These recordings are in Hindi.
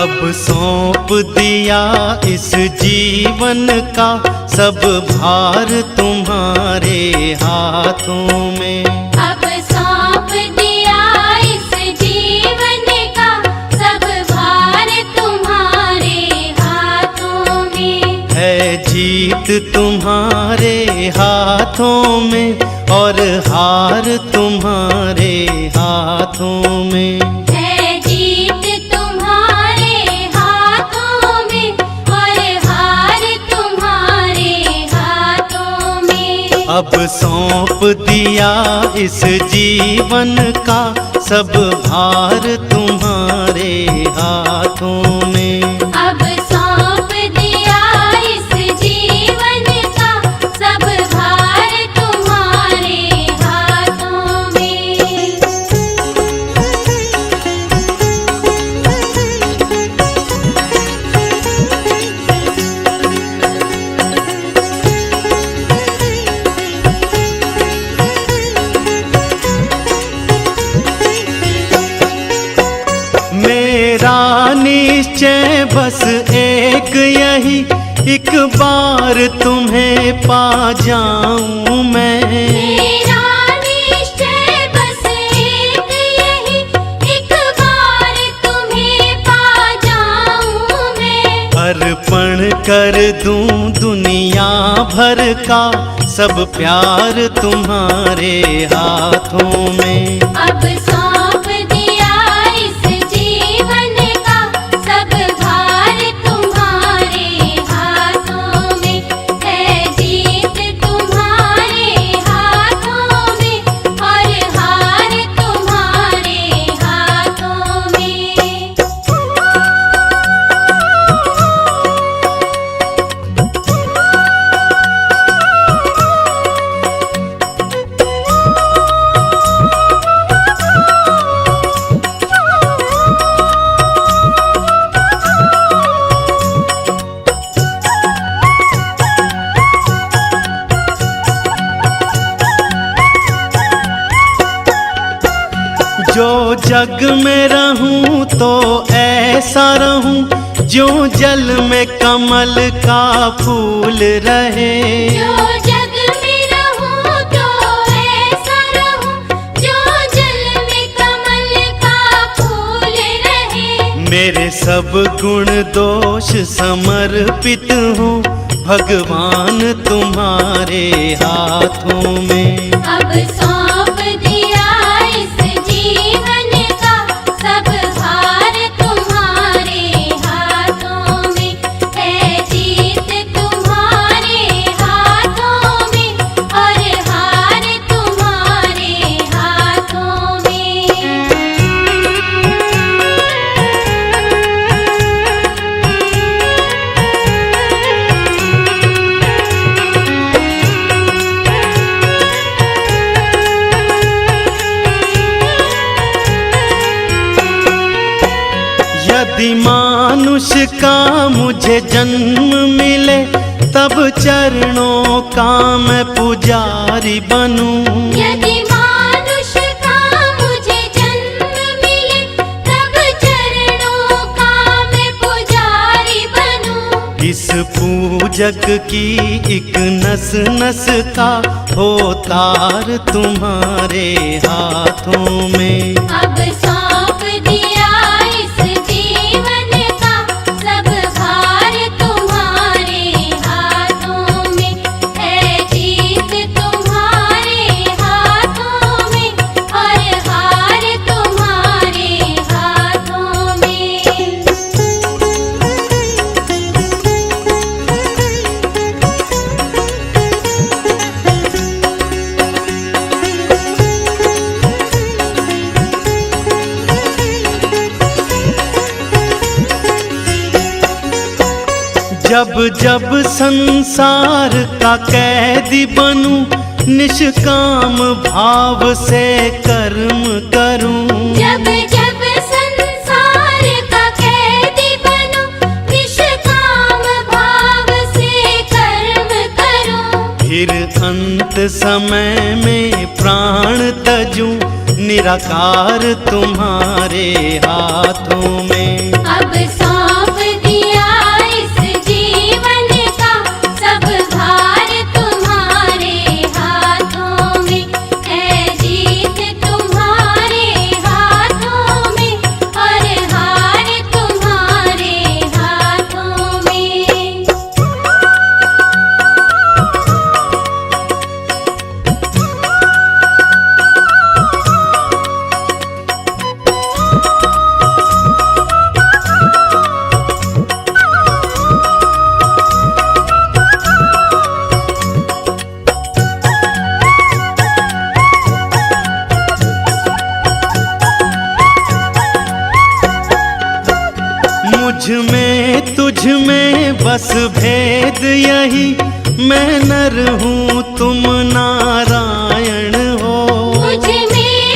अब सौंप दिया इस जीवन का सब भार तुम्हारे हाथों में। अब सौंप दिया इस जीवन का सब भार तुम्हारे हाथों में। है जीत तुम्हारे हाथों में और हार तुम्हारे हाथों में। है जीत तुम्हारे हाथों में और हार तुम्हारे हाथों में। अब सौंप दिया इस जीवन का सब भार तुम्हारे हाथों में। अब सौंप दिया इस जीवन का सब भार तुम्हारे हाथों में। मेरा निश्चय बस एक यही, एक बार तुम्हें पा जाऊं मैं। मेरा निश्चय बस एक यही, एक बार तुम्हें पा जाऊं मैं। अर्पण कर दूं दुनिया भर का सब प्यार तुम्हारे हाथों में। अब सौंप दिया इस जीवन का सब भार तुम्हारे हाथों में। है जीत तुम्हारे हाथों में और हार तुम्हारे हाथों में। जो जग में रहूं तो ऐसा रहूं जो जल में कमल का फूल रहे। जो जग में रहूं तो ऐसा रहूं जो जल में कमल का फूल रहे। मेरे सब गुण दोष समर्पित हूँ भगवान तुम्हारे हाथों में। अब सौंप दिया इस जीवन का सब भार तुम्हारे हाथों में। है जीत तुम्हारे हाथों में और हार तुम्हारे हाथों में। यदि मानुष का मुझे जन्म मिले तब चरणों का मैं पुजारी बनूं। यदि मानुष का मुझे जन्म मिले तब चरणों का मैं पुजारी बनूं। इस पूजक की एक नस नस का हो तार तुम्हारे हाथों में। अब सौंप दिया इस जीवन का सब भार तुम्हारे हाथों में। है जीत तुम्हारे हाथों में और हार तुम्हारे हाथों में। जब जब संसार का कैदी बनूं निष्काम भाव से कर्म करूं। जब जब संसार का कैदी बनूं निष्काम भाव से कर्म करूं। फिर अंत समय में प्राण तजूं निराकार तुम्हारे हाथों में। अब सौ तुझ में बस भेद यही, मैं नर हूँ तुम नारायण हो। तुझ में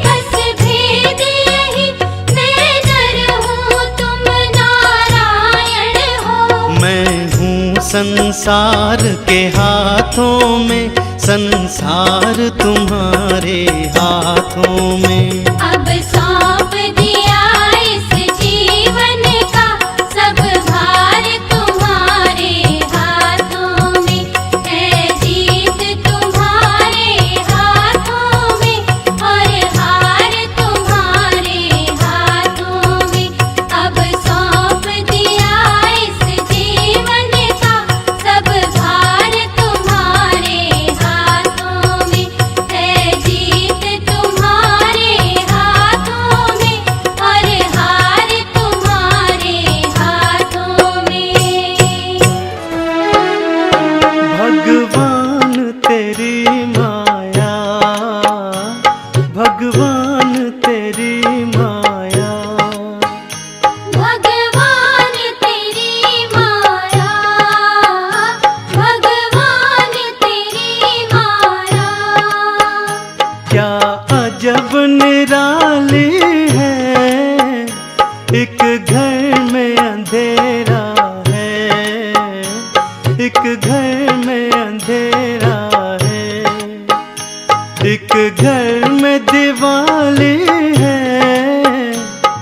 बस भेद यही, मैं नर हूँ तुम नारायण हो। मैं हूँ संसार के हाथों में, संसार तुम्हारे हाथों में। अब सौंप दिया इस जीवन का सब भार तुम्हारे हाथों में, है जीत तुम्हारे हाथों में और हार तुम्हारे हाथों में। अब सौंप दिया इस जीवन का सब भार तुम्हारे हाथों में, है जीत तुम्हारे हाथों में और हार तुम्हारे हाथों में। भगवान तेरी माया, भगवान तेरी माया, भगवान तेरी माया, भगवान तेरी माया। क्या अजब निराली है, एक घर में अंधेरा है, एक घर में अंधेरा है, एक घर में दिवाली है।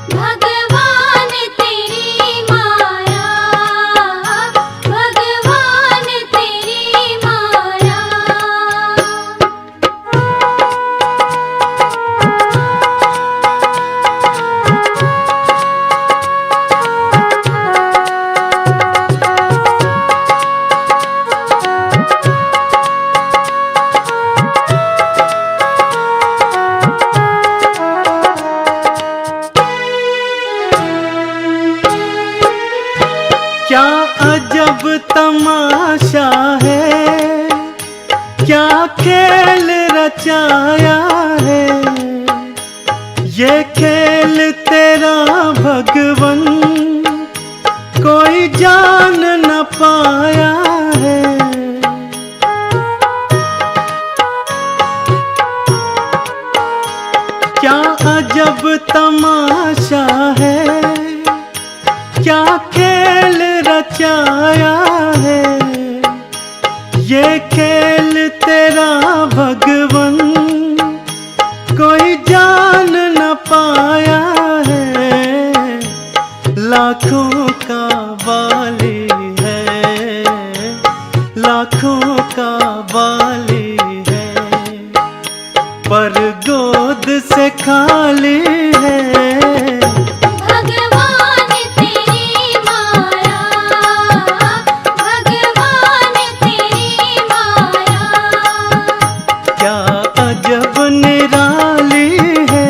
भगवान तेरी माया, भगवान तेरी माया। क्या अजब तमाशा है, क्या खेल रचाया है, ये खेल तेरा भगवन कोई जान न पाया है। क्या अजब तमाशा है, क्या खेल रचाया है, ये खेल तेरा भगवन कोई जान न पाया है। लाखों का वाली है, लाखों का वाली है, पर गोद से खाली है। भगवान तेरी माया, भगवान तेरी माया। क्या अजब निराली है,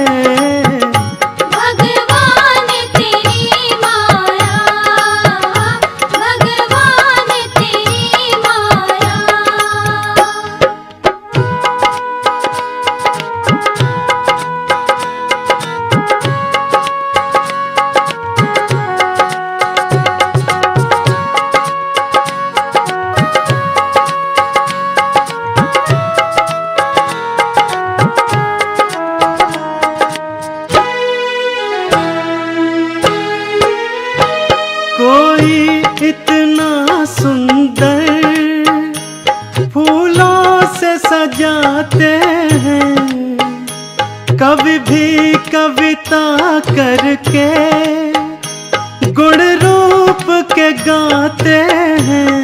भगवान तेरी माया, भगवान तेरी माया। कोई इतना सुंदर फूलों से सजाते हैं, कवि भी कविता करके गुण रूप के गाते हैं।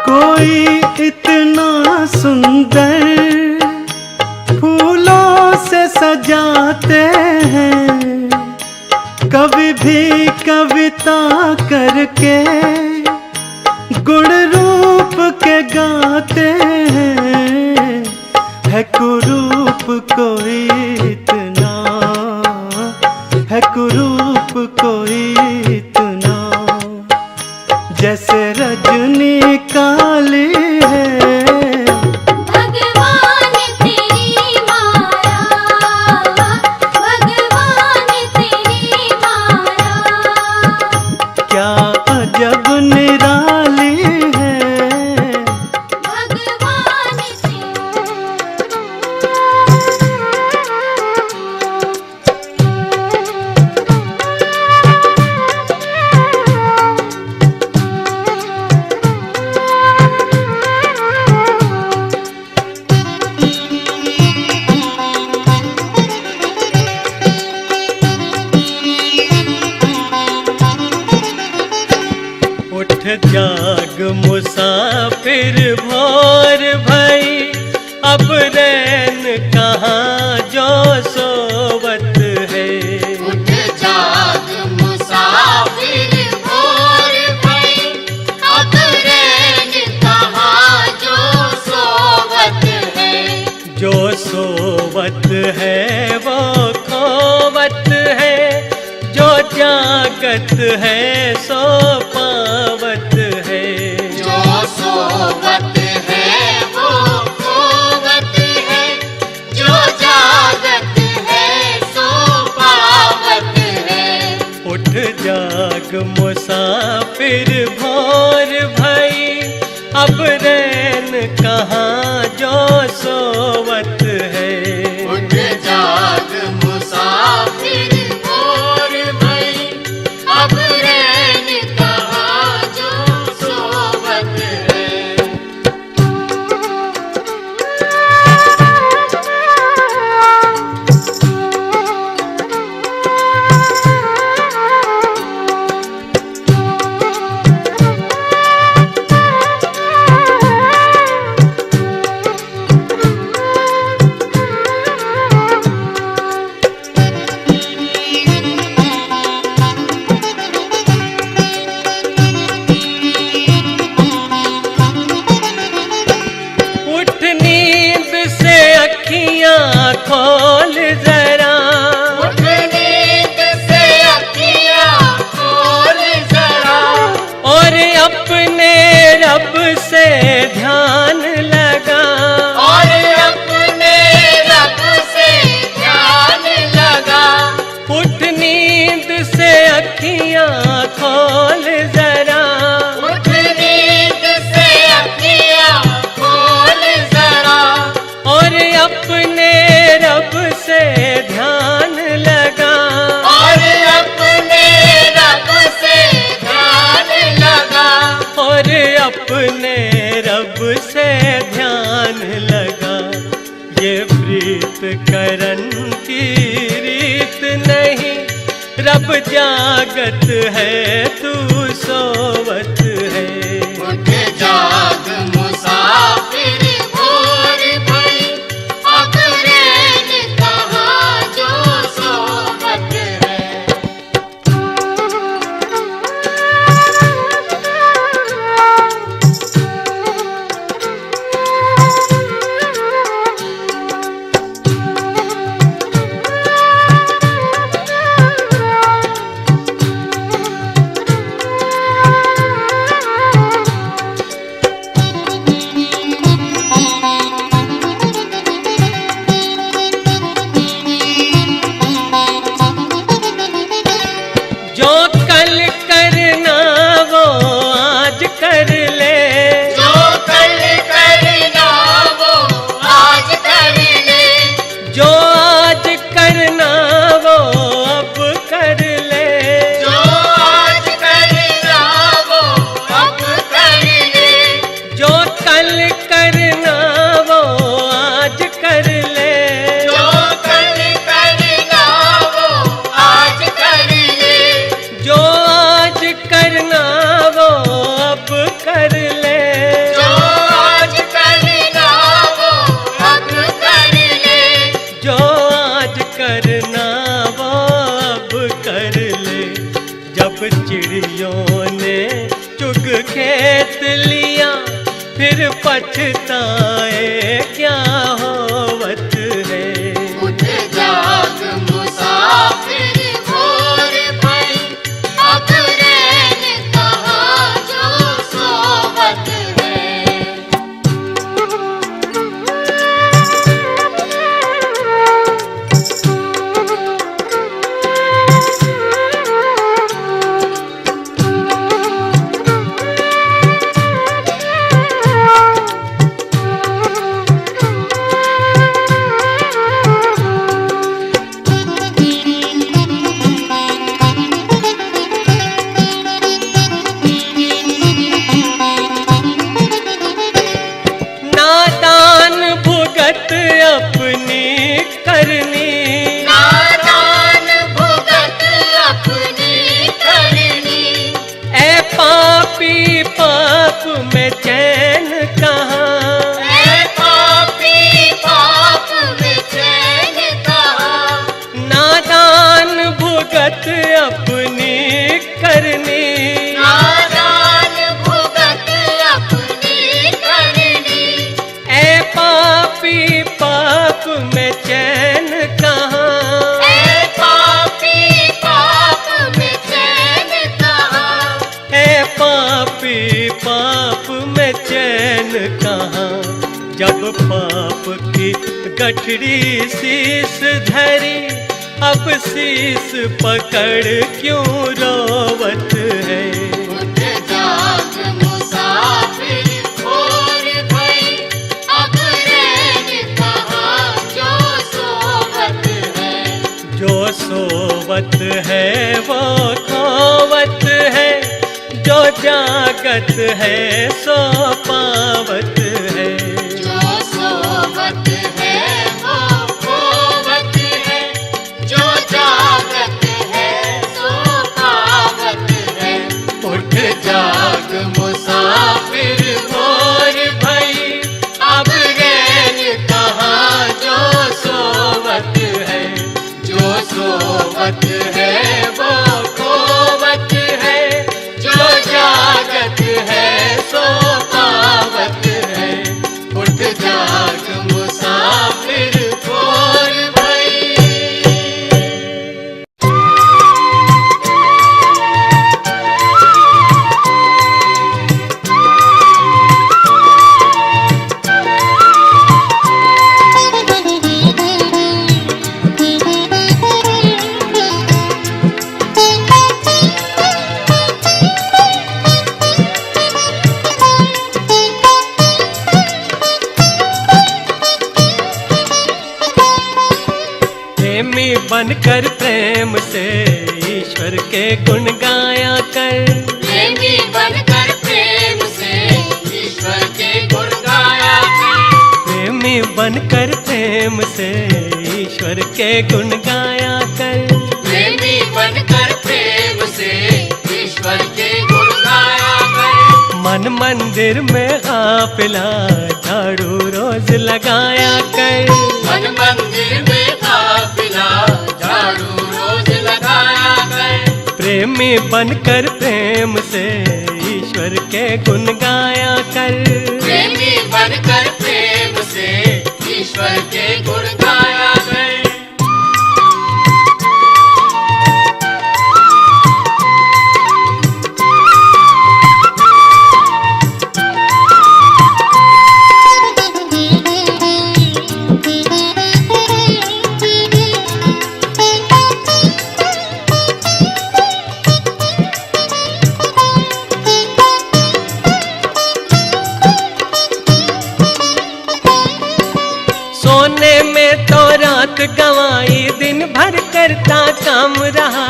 कोई इतना सुंदर फूलों से सजाते हैं, कवि भी कविता करके गुण रूप के गाते हैं। है कुरूप कोई इतना, है कुरूप कोई इतना, जैसे रजनी काली है। भगवान तेरी माया, अब रैन कहाँ जो सोवत है। उठ जाग मुसाफिर भोर भई, अब रैन कहाँ जो सोवत है। जो सोवत है वो खोवत है, जो जागत है सो पावत है। जो सोवत है वो खोवत है, जो जागत है सो पावत है। उठ जाग मुसाफिर भोर भई, अब रैन कहाँ जो सोवत है। उठ जाग मुसाफिर भोर भई, अब रैन कहाँ जो सोवत है। उठ नींद से अखियाँ खोल जरा, उठ नींद से अखियाँ खोल जरा, और अपने रब से ध्यान लगा। और अपने रब से ध्यान लगा। उठ नींद से अखियाँ खोल जरा, उठ नींद से अखियाँ खोल जरा, और अपने रब से ध्यान लगा। और अपने रब से ध्यान लगा। और अपने रब से ध्यान लगा। ये प्रीत करन की रीत नहीं, रब जागत है तू सोवत है। उठ जाग मुसाफिर भोर भई, अब रैन कहाँ जो सोवत है। जो कल करना वो आज कर ले, जो कल करना वो आज कर ले। जो आज करना वो अब कर ले। जो आज करना वो अब कर ले। जो कल करना वो आज कर ले। जो कल करना वो आज कर ले। जो आज करना वो अब कर ले। जो आज करना वो अब कर ले। जो आज करना वो अब कर ले। जब चिड़ियों ने चुग खेत लिया, फिर पछताए क्या होवत है। उठ जाग मुसाफिर भोर भई, अब रैन कहाँ जो सोवत है। गठड़ी शीस धरी अब शीस पकड़ क्यों रोवत है। उठ जाग मुसाफिर भोर भई, अब रैन कहाँ जो सोवत है। जो सोवत है वो खोवत है, जो जागत है सो पावत है। जो सोवत है वो खोवत है, जो जागत है सो पावत है। उठ जाग मुसाफिर भोर भई, अब रैन कहाँ जो सोवत है। जो सोवत है वो खोवत है, जो जागत है सो पावत है। उठ जाग मुसाफिर भोर भई। प्रेमी बनकर प्रेम से ईश्वर के गुण गाया कर। प्रेमी बनकर प्रेम से ईश्वर के गुण गाया कर। प्रेमी बनकर प्रेम से ईश्वर के गुण गाया कर। प्रेमी बनकर प्रेम से ईश्वर के गुण गाया कर। मन मंदिर में काफिला झाड़ू रोज लगाया कर। मन मंदिर में काफिला झाड़ू रोज लगाया कर। प्रेमी बनकर प्रेम से ईश्वर के गुण गाया कर। प्रेमी बनकर प्रेम से ईश्वर के गुण गाया कर। सोने में तो रात गवाई दिन भर करता काम रहा।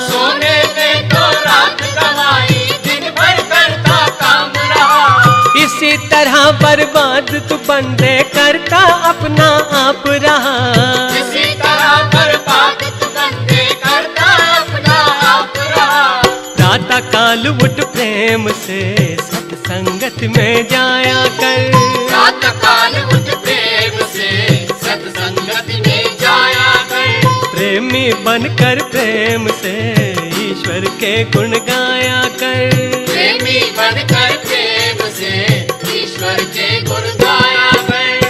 सोने में तो रात गवाई दिन भर करता काम रहा। इसी तरह बर्बाद तू बंदे करता अपना आप रहा। इसी तरह बर्बाद तू बंदे करता अपना आप रहा। प्रातः काल उठ प्रेम से सत्संगत में जाया कर। प्रातः काल उठ प्रेम से सत्संगत में जाया कर। प्रेमी बनकर प्रेम से ईश्वर के गुण गाया कर। प्रेमी बनकर प्रेम से ईश्वर के गुण गाया कर।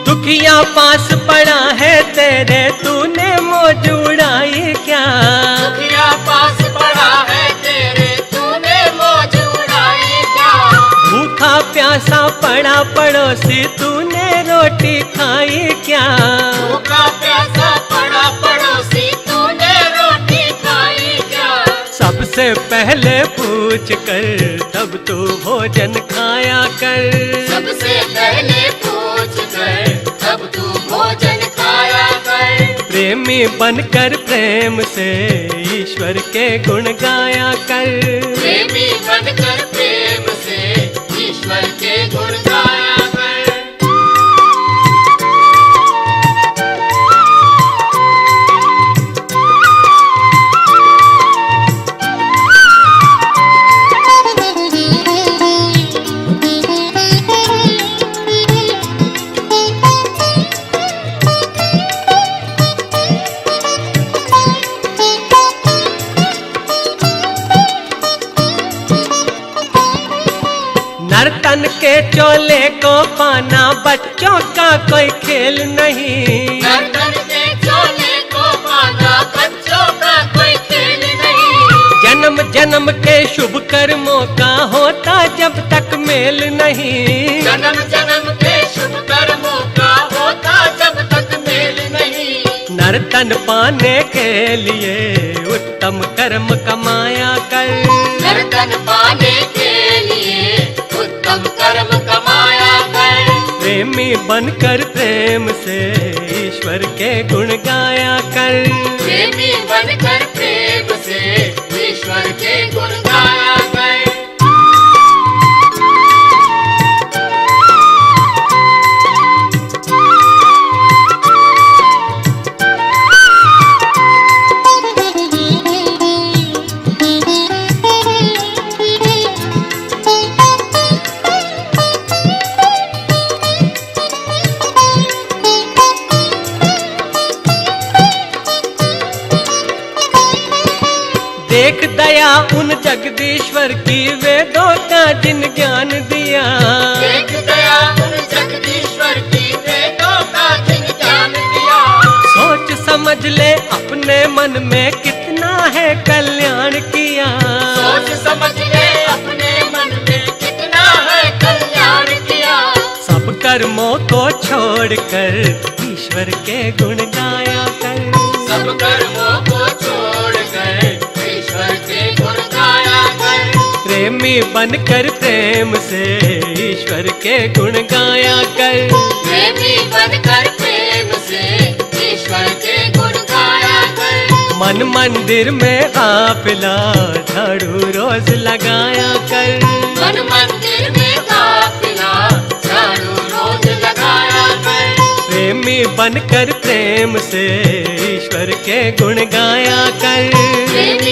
दुखिया पास पड़ा है तेरे तूने मौज उड़ाई क्या। दुखिया पास पड़ा है तेरे तूने मौज उड़ाई क्या। भूखा प्यासा पड़ा पड़ोसी तूने रोटी खाई क्या। भूखा प्यासा पड़ा पड़ोसी तूने रोटी खाई क्या। सबसे पहले पूछ कर तब तू भोजन खाया कर। सबसे पहले पूछ कर तब तू भोजन खाया कर। प्रेमी बनकर प्रेम से ईश्वर के गुण गाया कर। प्रेमी बनकर प्रेम से ईश्वर के गुण गाया कर। के चोले को पाना बच्चों का कोई खेल नहीं। नर्तन के चोले को पाना बच्चों का कोई खेल नहीं। जन्म जन्म के शुभ कर्मों का होता जब तक मेल नहीं। जन्म जन्म के शुभ कर्मों का होता जब तक मेल नहीं। नर्तन पाने के लिए उत्तम कर्म कमाया कर। नर्तन पाने के लिए उत्तम कर्म कमाया कर। प्रेमी बनकर प्रेम से ईश्वर के गुण गाया कर। प्रेमी बनकर प्रेम से ईश्वर के गुण गाया कर। देख दया उन जगदीश्वर की वेदों का जिन ज्ञान दिया। देख दया उन जगदीश्वर की वेदों का जिन ज्ञान दिया। सोच समझ ले अपने मन में कितना है कल्याण किया। सोच समझ ले अपने मन में कितना है कल्याण किया। सब कर्मों को छोड़कर ईश्वर के गुण गाया कर। सब कर्मों को छोड़कर ईश्वर के गुण गाया कर। प्रेमी बनकर प्रेम से ईश्वर के गुण गाया कर। प्रेमी बनकर प्रेम से ईश्वर के गुण गाया कर। मन मंदिर में काफिला झाड़ू रोज लगाया कर। मन मंदिर में काफिला झाड़ू रोज लगाया कर। प्रेमी बनकर प्रेम से ईश्वर के गुण गाया कर। प्रेमी